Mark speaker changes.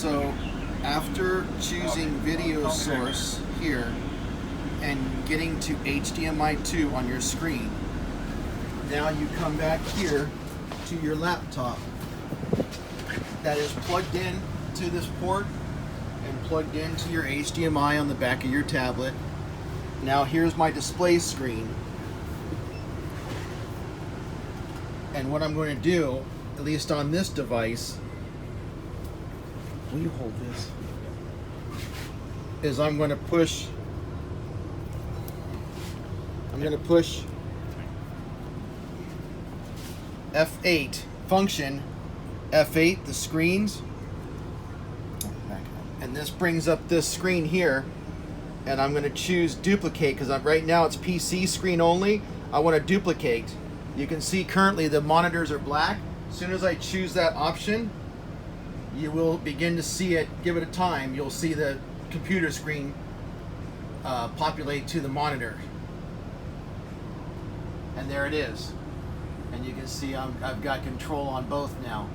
Speaker 1: So after choosing video source here and getting to HDMI 2 on your screen, now you come back here to your laptop that is plugged in to this port and plugged into your HDMI on the back of your tablet. Now here's my display screen. And what I'm going to do, at least on this device, will you hold this? Is I'm going to push F8 function, F8 the screens, and this brings up this screen here, and I'm going to choose duplicate because right now it's PC screen only. I want to duplicate. You can see currently the monitors are black. As soon as I choose that option, you will begin to see it. Give it a time, you'll see the computer screen populate to the monitor. And there it is. And you can see I've got control on both now.